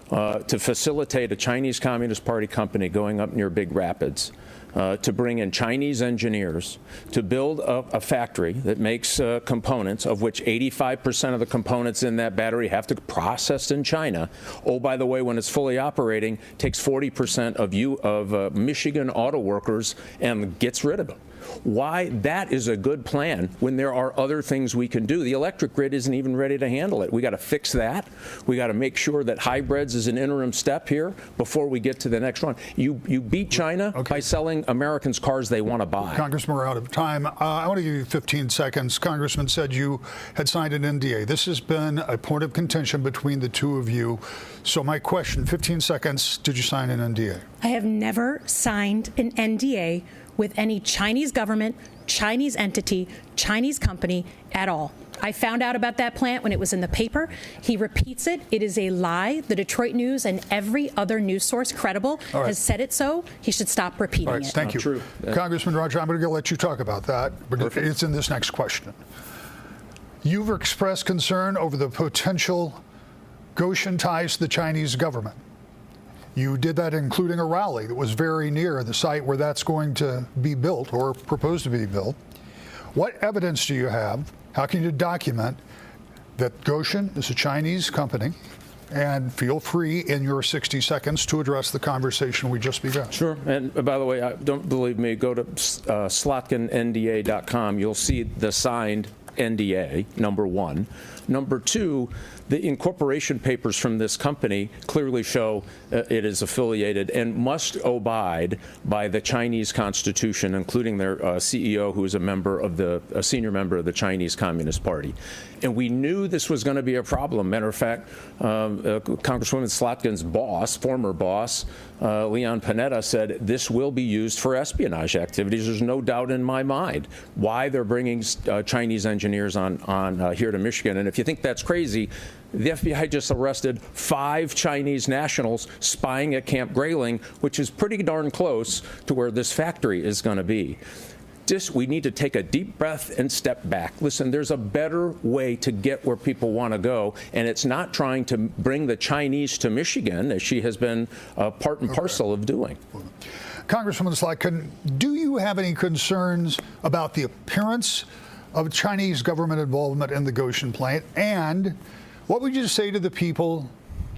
to facilitate a Chinese Communist Party company going up near Big Rapids to bring in Chinese engineers to build a factory that makes components, of which 85% of the components in that battery have to be processed in China. Oh, by the way, when it's fully operating, takes 40% of Michigan auto workers and gets rid of them. Why that is a good plan when there are other things we can do. The electric grid isn't even ready to handle it. We got to fix that. We got to make sure that hybrids is an interim step here before we get to the next one. You beat China by selling Americans cars they want to buy. Congressman, we're out of time. I want to give you 15 seconds. Congressman said you had signed an NDA. This has been a point of contention between the two of you. So my question, 15 seconds, did you sign an NDA? I have never signed an NDA with any Chinese government, Chinese entity, Chinese company at all. I found out about that plant when it was in the paper. He repeats it. It is a lie. The Detroit News and every other news source credible has said it so. He should stop repeating it. Thank you. True. Congressman Rogers, I'm going to let you talk about that, but it's in this next question. You've expressed concern over the potential Goshen ties to the Chinese government. You did that including a rally that was very near the site where that's going to be built or proposed to be built. What evidence do you have? How can you document that Goshen is a Chinese company? And feel free in your 60 seconds to address the conversation we just began. Sure. And by the way, don't believe me, go to slotkinnda.com. You'll see the signed NDA, number one. Number two, the incorporation papers from this company clearly show it is affiliated and must abide by the Chinese constitution, including their CEO, who is a senior member of the Chinese Communist Party. And we knew this was going to be a problem. Matter of fact, Congresswoman Slotkin's boss, former boss, Leon Panetta, said this will be used for espionage activities. There's no doubt in my mind why they're bringing Chinese engineers on here to Michigan. And if you think that's crazy, the FBI just arrested 5 Chinese nationals spying at Camp Grayling, which is pretty darn close to where this factory is going to be. We need to take a deep breath and step back. Listen, there's a better way to get where people want to go, and it's not trying to bring the Chinese to Michigan, as she has been part and parcel of doing. Congresswoman Slotkin, do you have any concerns about the appearance of Chinese government involvement in the Goshen plant? And what would you say to the people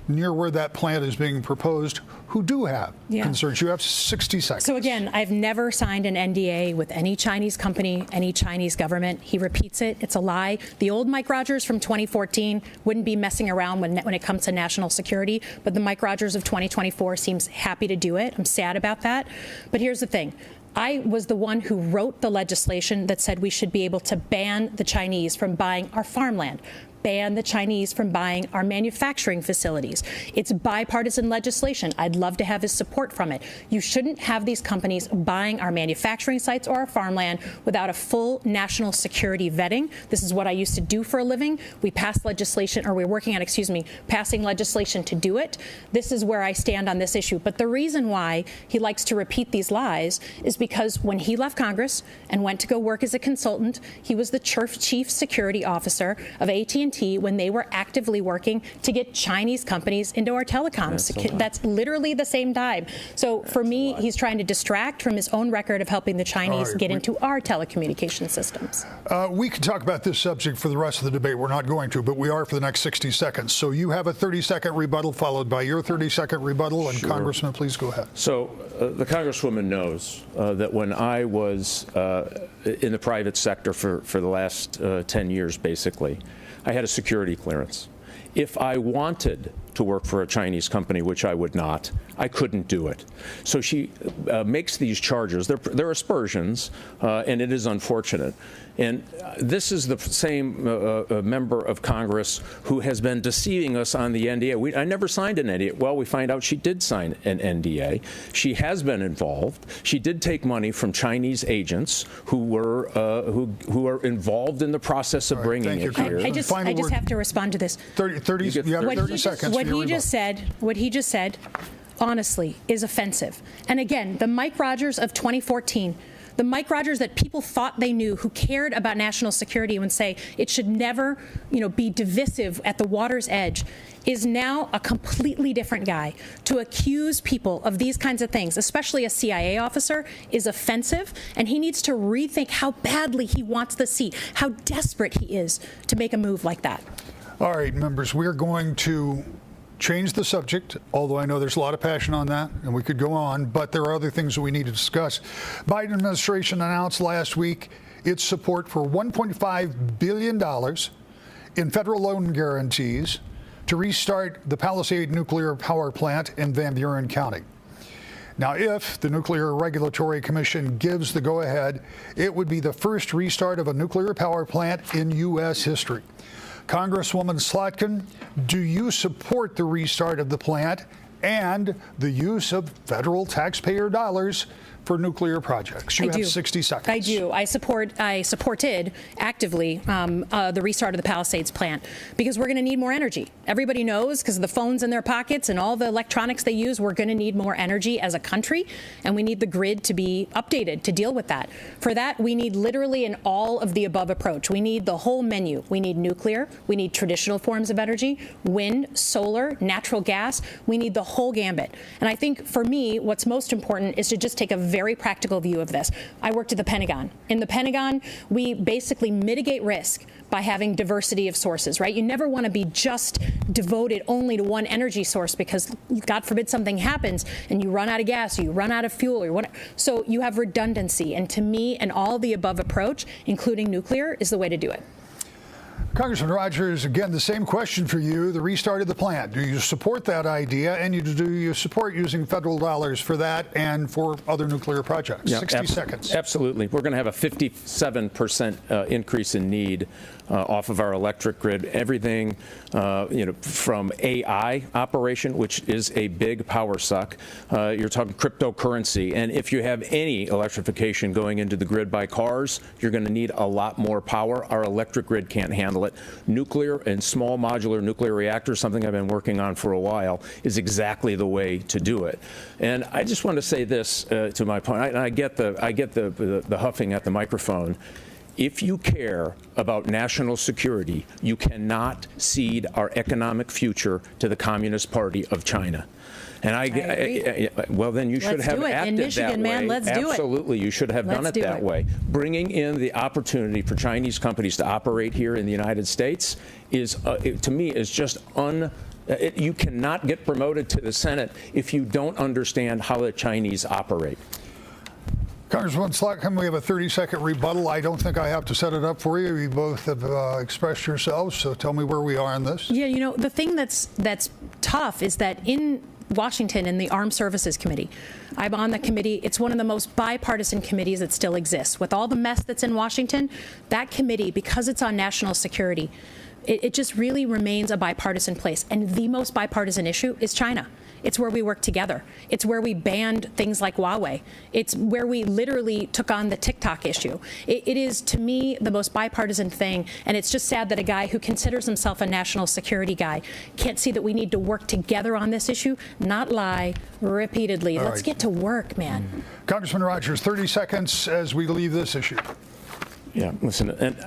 near where that plant is being proposed who do have concerns? You have 60 seconds. So again, I've never signed an NDA with any Chinese company, any Chinese government. He repeats it. It's a lie. The old Mike Rogers from 2014 wouldn't be messing around when it comes to national security, but the Mike Rogers of 2024 seems happy to do it. I'm sad about that. But here's the thing. I was the one who wrote the legislation that said we should be able to ban the Chinese from buying our farmland, ban the Chinese from buying our manufacturing facilities. It's bipartisan legislation. I'd love to have his support from it. You shouldn't have these companies buying our manufacturing sites or our farmland without a full national security vetting. This is what I used to do for a living. We passed legislation, or we're working on, passing legislation to do it. This is where I stand on this issue. But the reason why he likes to repeat these lies is because when he left Congress and went to go work as a consultant, he was the chief security officer of AT&T when they were actively working to get Chinese companies into our telecoms. That's literally the same time. So for me, he's trying to distract from his own record of helping the Chinese get into our telecommunication systems. We could talk about this subject for the rest of the debate. We're not going to, but we are for the next 60 seconds. So you have a 30-second rebuttal followed by your 30-second rebuttal. And Congressman, please go ahead. So the Congresswoman knows that when I was in the private sector for the last 10 years, basically, I had a security clearance. If I wanted to work for a Chinese company, which I would not, I couldn't do it. So she makes these charges. They're aspersions, and it is unfortunate. And this is the same member of Congress who has been deceiving us on the NDA. I never signed an NDA. Well, we find out she did sign an NDA. She has been involved. She did take money from Chinese agents who are involved in the process of bringing it here. I just have to respond to this. 30 you have 30 seconds. What he just said, honestly, is offensive. And again, the Mike Rogers of 2014, the Mike Rogers that people thought they knew, who cared about national security and say it should never, be divisive at the water's edge, is now a completely different guy. To accuse people of these kinds of things, especially a CIA officer, is offensive, and he needs to rethink how badly he wants the seat, how desperate he is to make a move like that. All right, members, we're going to change the subject, although I know there's a lot of passion on that, and we could go on, but there are other things that we need to discuss. Biden administration announced last week its support for $1.5 billion in federal loan guarantees to restart the Palisade nuclear power plant in Van Buren County. Now, if the Nuclear Regulatory Commission gives the go-ahead, it would be the first restart of a nuclear power plant in U.S. history. Congresswoman Slotkin, do you support the restart of the plant and the use of federal taxpayer dollars for nuclear projects? You have 60 seconds. I do. I supported actively the restart of the Palisades plant because we're going to need more energy. Everybody knows, because of the phones in their pockets and all the electronics they use, we're going to need more energy as a country, and we need the grid to be updated to deal with that. For that, we need literally an all of the above approach. We need the whole menu. We need nuclear. We need traditional forms of energy, wind, solar, natural gas. We need the whole gambit. And I think for me, what's most important is to just take a very practical view of this. I worked at the Pentagon. In the Pentagon, we basically mitigate risk by having diversity of sources, right? You never want to be just devoted only to one energy source because, God forbid, something happens and you run out of gas or you run out of fuel or whatever. So you have redundancy. And to me, an all of the above approach, including nuclear, is the way to do it. Congressman Rogers, again, the same question for you, the restart of the plant. Do you support that idea, and do you support using federal dollars for that and for other nuclear projects? Yeah, 60 seconds. Absolutely. We're going to have a 57% increase in need off of our electric grid. Everything, from AI operation, which is a big power suck. You're talking cryptocurrency. And if you have any electrification going into the grid by cars, you're going to need a lot more power. Our electric grid can't handle it. Nuclear and small modular nuclear reactors, something I've been working on for a while, is exactly the way to do it. And I just want to say this to my point. I get the huffing at the microphone. If you care about national security, you cannot cede our economic future to the Communist Party of China. And well, then you should have acted in Michigan, that way. Let's do it. Absolutely, you should have done it that way. Bringing in the opportunity for Chinese companies to operate here in the United States is, to me, is just you cannot get promoted to the Senate if you don't understand how the Chinese operate. Congresswoman Slotkin, we have a 30-second rebuttal. I don't think I have to set it up for you. You both have expressed yourselves, so tell me where we are on this. Yeah, the thing that's tough is that in Washington, in the Armed Services Committee, I'm on the committee. It's one of the most bipartisan committees that still exists. With all the mess that's in Washington, that committee, because it's on national security, it just really remains a bipartisan place. And the most bipartisan issue is China. It's where we work together. It's where we banned things like Huawei. It's where we literally took on the TikTok issue. It is, to me, the most bipartisan thing. And it's just sad that a guy who considers himself a national security guy can't see that we need to work together on this issue, not lie repeatedly. Let's get to work, man. Congressman Rogers, 30 seconds as we leave this issue. Yeah, listen, and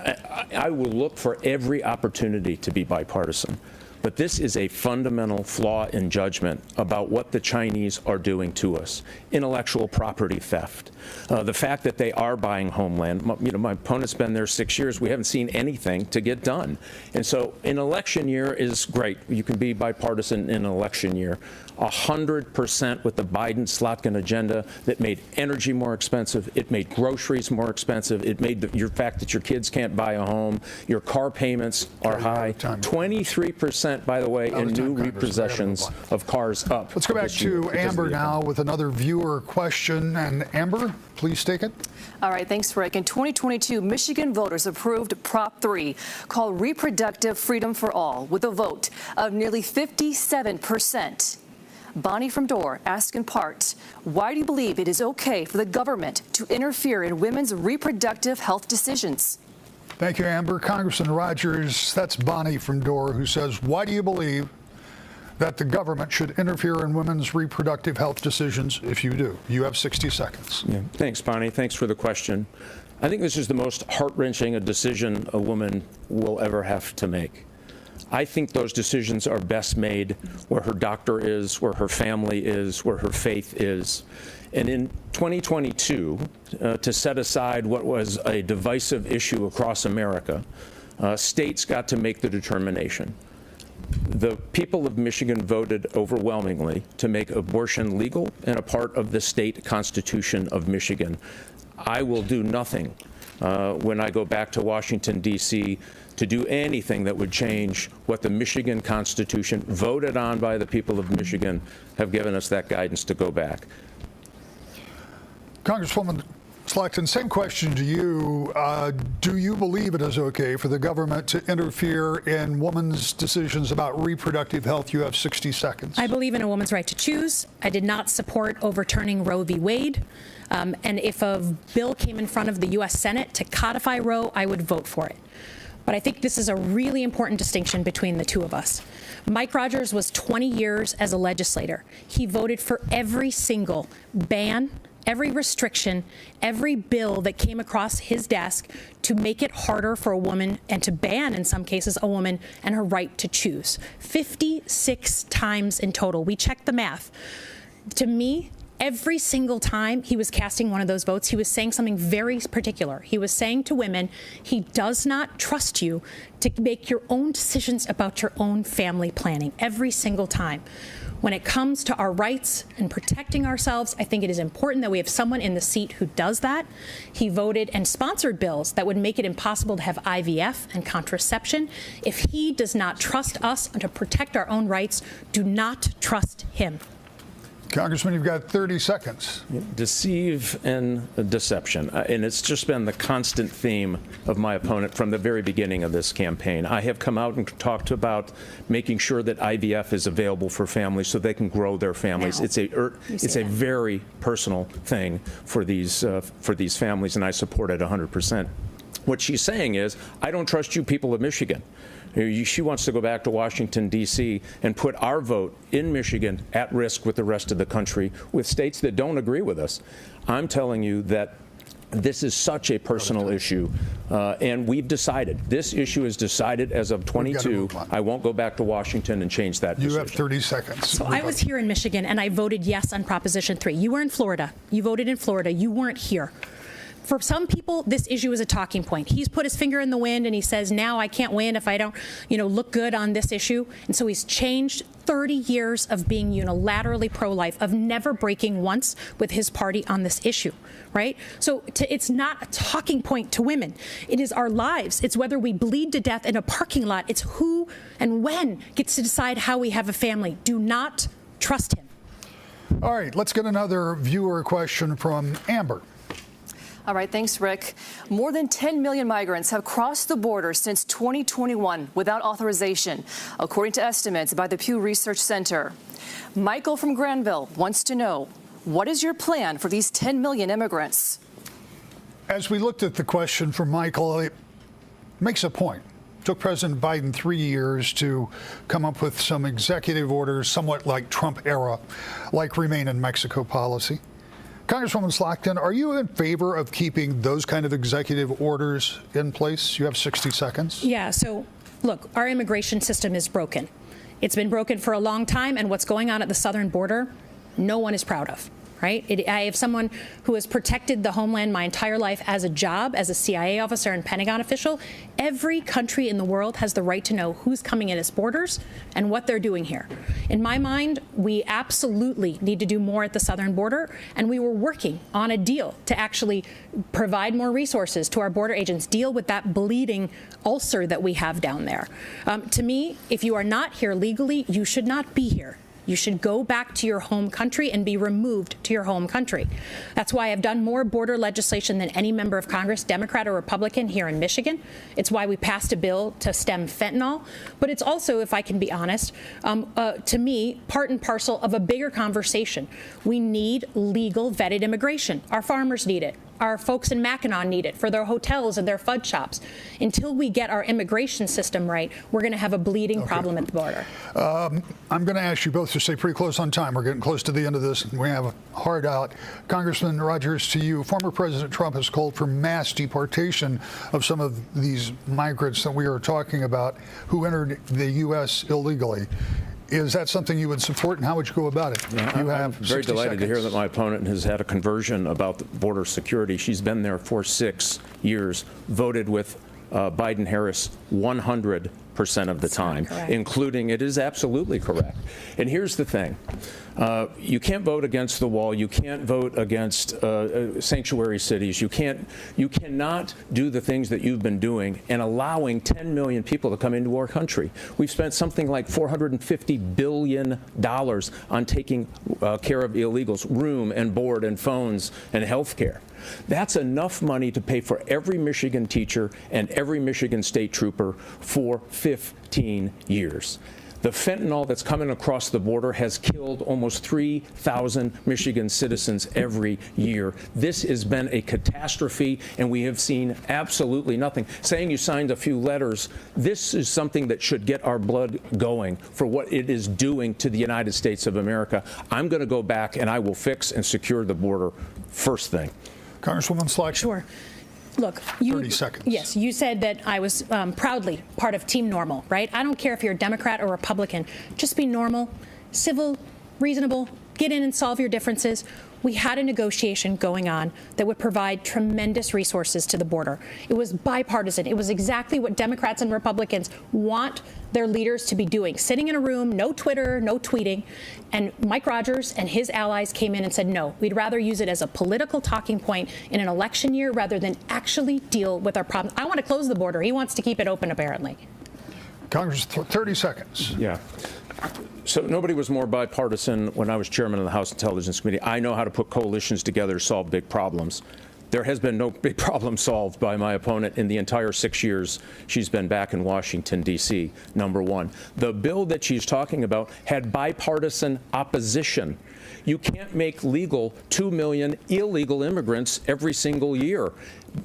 I will look for every opportunity to be bipartisan. But this is a fundamental flaw in judgment about what the Chinese are doing to us. Intellectual property theft. The fact that they are buying homeland. My opponent's been there 6 years. We haven't seen anything to get done. And so an election year is great. You can be bipartisan in an election year. 100% with the Biden-Slotkin agenda that made energy more expensive. It made groceries more expensive. It made your fact that your kids can't buy a home. Your car payments are high. 23%, by the way, in new repossessions of cars up. Let's go back to Amber now with another viewer question. And Amber, please take it. All right, thanks, Rick. In 2022, Michigan voters approved Prop 3, called Reproductive Freedom for All, with a vote of nearly 57%. Bonnie from Dorr asked in part, why do you believe it is okay for the government to interfere in women's reproductive health decisions? Thank you, Amber. Congressman Rogers, that's Bonnie from Dorr, who says, why do you believe that the government should interfere in women's reproductive health decisions if you do? You have 60 seconds. Yeah. Thanks, Bonnie. Thanks for the question. I think this is the most heart-wrenching a decision a woman will ever have to make. I think those decisions are best made where her doctor is, where her family is, where her faith is. And in 2022, to set aside what was a divisive issue across America, states got to make the determination. The people of Michigan voted overwhelmingly to make abortion legal and a part of the state constitution of Michigan. I will do nothing when I go back to Washington, D.C., to do anything that would change what the Michigan Constitution, voted on by the people of Michigan, have given us that guidance to go back. Congresswoman Slotkin, same question to you. Do you believe it is okay for the government to interfere in women's decisions about reproductive health? You have 60 seconds. I believe in a woman's right to choose. I did not support overturning Roe v. Wade. And if a bill came in front of the U.S. Senate to codify Roe, I would vote for it. But I think this is a really important distinction between the two of us. Mike Rogers was 20 years as a legislator. He voted for every single ban, every restriction, every bill that came across his desk to make it harder for a woman and to ban, in some cases, a woman and her right to choose. 56 times in total. We checked the math. To me, every single time he was casting one of those votes, he was saying something very particular. He was saying to women, he does not trust you to make your own decisions about your own family planning, every single time. When it comes to our rights and protecting ourselves, I think it is important that we have someone in the seat who does that. He voted and sponsored bills that would make it impossible to have IVF and contraception. If he does not trust us to protect our own rights, do not trust him. Congressman, you've got 30 seconds. Deceive and deception. And it's just been the constant theme of my opponent from the very beginning of this campaign. I have come out and talked about making sure that IVF is available for families so they can grow their families. Now, it's a very personal thing for these families, and I support it 100%. What she's saying is, I don't trust you people of Michigan. She wants to go back to Washington, D.C. and put our vote in Michigan at risk with the rest of the country, with states that don't agree with us. I'm telling you that this is such a personal issue, and we've decided. This issue is decided as of 22. I won't go back to Washington and change that decision. You have 30 seconds. So I was here in Michigan, and I voted yes on Proposition 3. You were in Florida. You voted in Florida. You weren't here. For some people, this issue is a talking point. He's put his finger in the wind and he says, now I can't win if I don't, look good on this issue. And so he's changed 30 years of being unilaterally pro-life, of never breaking once with his party on this issue, right? So it's not a talking point to women. It is our lives. It's whether we bleed to death in a parking lot. It's who and when gets to decide how we have a family. Do not trust him. All right, let's get another viewer question from Amber. All right, thanks, Rick. More than 10 million migrants have crossed the border since 2021 without authorization, according to estimates by the Pew Research Center. Michael from Granville wants to know, what is your plan for these 10 million immigrants? As we looked at the question from Michael, it makes a point. It took President Biden 3 years to come up with some executive orders, somewhat like Trump era, like Remain in Mexico policy. Congresswoman Slotkin, are you in favor of keeping those kind of executive orders in place? You have 60 seconds. Yeah, so look, our immigration system is broken. It's been broken for a long time, and what's going on at the southern border, no one is proud of. Right? I have someone who has protected the homeland my entire life as a job, as a CIA officer and Pentagon official. Every country in the world has the right to know who's coming in its borders and what they're doing here. In my mind, we absolutely need to do more at the southern border, and we were working on a deal to actually provide more resources to our border agents, deal with that bleeding ulcer that we have down there. To me, if you are not here legally, you should not be here. You should go back to your home country and be removed to your home country. That's why I've done more border legislation than any member of Congress, Democrat or Republican, here in Michigan. It's why we passed a bill to stem fentanyl. But it's also, if I can be honest, to me, part and parcel of a bigger conversation. We need legal vetted immigration. Our farmers need it. Our folks in Mackinac need it for their hotels and their fudge shops. Until we get our immigration system right, we're going to have a bleeding problem at the border. I'm going to ask you both to stay pretty close on time. We're getting close to the end of this, and we have a hard out. Congressman Rogers, to you, former President Trump has called for mass deportation of some of these migrants that we are talking about who entered the U.S. illegally. Is that something you would support, and how would you go about it? Yeah, I'm very delighted to hear that my opponent has had a conversion about the border security. She's been there for 6 years, voted with Biden-Harris 100% of the time, including, it is absolutely correct. And here's the thing. You can't vote against the wall. You can't vote against sanctuary cities. You cannot do the things that you've been doing and allowing 10 million people to come into our country. We've spent something like $450 billion on taking care of illegals, room and board and phones and health care. That's enough money to pay for every Michigan teacher and every Michigan state trooper for 15 years. The fentanyl that's coming across the border has killed almost 3,000 Michigan citizens every year. This has been a catastrophe, and we have seen absolutely nothing. Saying you signed a few letters, this is something that should get our blood going for what it is doing to the United States of America. I'm going to go back, and I will fix and secure the border first thing. Congresswoman Slotkin. Sure. Look, 30 seconds. Yes, you said that I was proudly part of Team Normal, right? I don't care if you're a Democrat or Republican. Just be normal, civil, reasonable, get in and solve your differences. we had a negotiation going on that would provide tremendous resources to the border. It was bipartisan. It was exactly what Democrats and Republicans want their leaders to be doing, sitting in a room, no Twitter, no tweeting. And Mike Rogers and his allies came in and said, no, we'd rather use it as a political talking point in an election year rather than actually deal with our problems. I want to close the border. He wants to keep it open, apparently. Congress, 30 seconds. Yeah. So nobody was more bipartisan when I was chairman of the House Intelligence Committee. I know how to put coalitions together to solve big problems. There has been no big problem solved by my opponent in the entire 6 years she's been back in Washington, D.C., number one. The bill that she's talking about had bipartisan opposition. You can't make legal 2 million illegal immigrants every single year.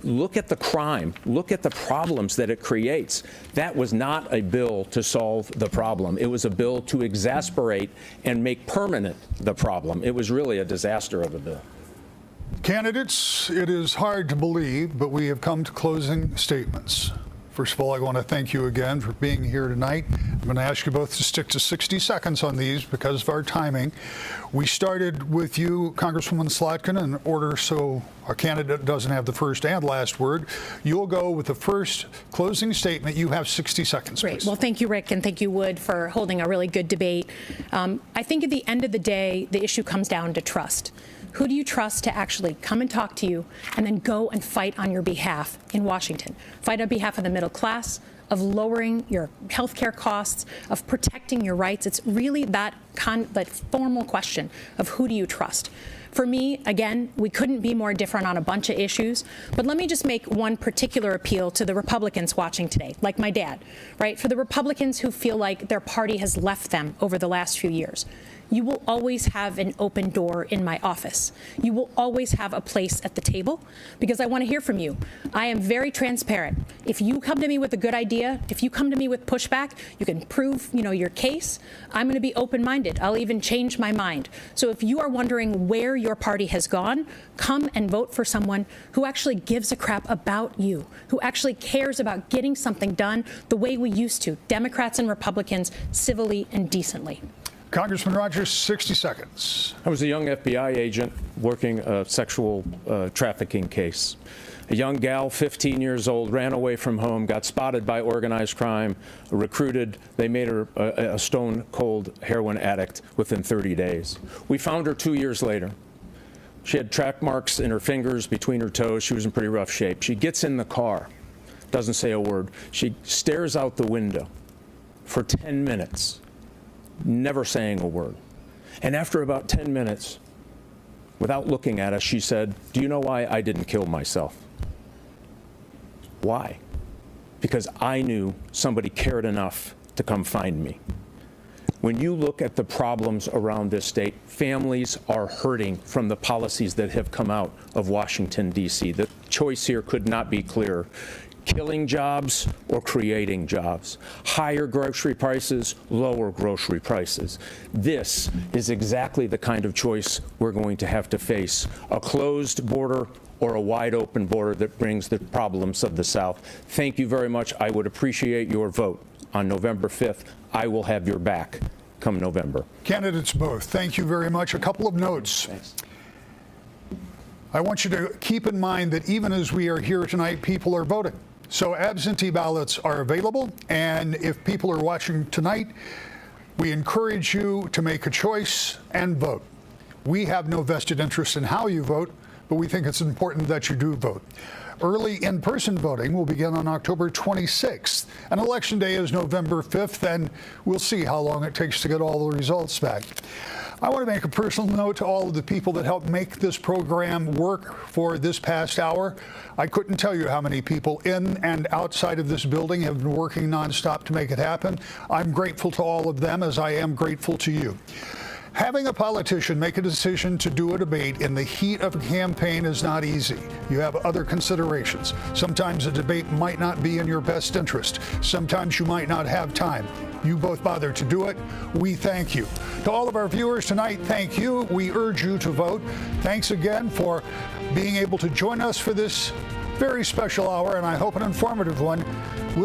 Look at the crime. Look at the problems that it creates. That was not a bill to solve the problem. It was a bill to exasperate and make permanent the problem. It was really a disaster of a bill. Candidates, it is hard to believe, but we have come to closing statements. First of all, I want to thank you again for being here tonight. I'm going to ask you both to stick to 60 seconds on these because of our timing. We started with you, Congresswoman Slotkin, in order so our candidate doesn't have the first and last word. You'll go with the first closing statement. You have 60 seconds, Great. Please. Well, thank you, Rick, and thank you, Wood, for holding a really good debate. I think at the end of the day, the issue comes down to trust. Who do you trust to actually come and talk to you and then go and fight on your behalf in Washington? Fight on behalf of the middle class, of lowering your health care costs, of protecting your rights. It's really that formal question of who do you trust? For me, again, we couldn't be more different on a bunch of issues. But let me just make one particular appeal to the Republicans watching today, like my dad, right? For the Republicans who feel like their party has left them over the last few years. You will always have an open door in my office. You will always have a place at the table because I want to hear from you. I am very transparent. If you come to me with a good idea, if you come to me with pushback, you can prove, your case. I'm going to be open-minded. I'll even change my mind. So if you are wondering where your party has gone, come and vote for someone who actually gives a crap about you, who actually cares about getting something done the way we used to, Democrats and Republicans, civilly and decently. Congressman Rogers, 60 seconds. I was a young FBI agent working a sexual trafficking case. A young gal, 15 years old, ran away from home, got spotted by organized crime, recruited. They made her a stone-cold heroin addict within 30 days. We found her 2 years later. She had track marks in her fingers, between her toes. She was in pretty rough shape. She gets in the car, doesn't say a word. She stares out the window for 10 minutes. Never saying a word. And after about 10 minutes, without looking at us, she said, "Do you know why I didn't kill myself?" Why? Because I knew somebody cared enough to come find me. When you look at the problems around this state, families are hurting from the policies that have come out of Washington, D.C. The choice here could not be clearer. Killing jobs or creating jobs. Higher grocery prices, lower grocery prices. This is exactly the kind of choice we're going to have to face. A closed border or a wide open border that brings the problems of the South. Thank you very much. I would appreciate your vote on November 5th. I will have your back come November. Candidates both, thank you very much. A couple of notes. Thanks. I want you to keep in mind that even as we are here tonight, people are voting. So absentee ballots are available, and if people are watching tonight, we encourage you to make a choice and vote. We have no vested interest in how you vote, but we think it's important that you do vote. Early in-person voting will begin on October 26th, and Election Day is November 5th, and we'll see how long it takes to get all the results back. I want to make a personal note to all of the people that helped make this program work for this past hour. I couldn't tell you how many people in and outside of this building have been working nonstop to make it happen. I'm grateful to all of them, as I am grateful to you. Having a politician make a decision to do a debate in the heat of a campaign is not easy. You have other considerations. Sometimes a debate might not be in your best interest. Sometimes you might not have time. You both bothered to do it. We thank you. To all of our viewers tonight, thank you. We urge you to vote. Thanks again for being able to join us for this very special hour, and I hope an informative one.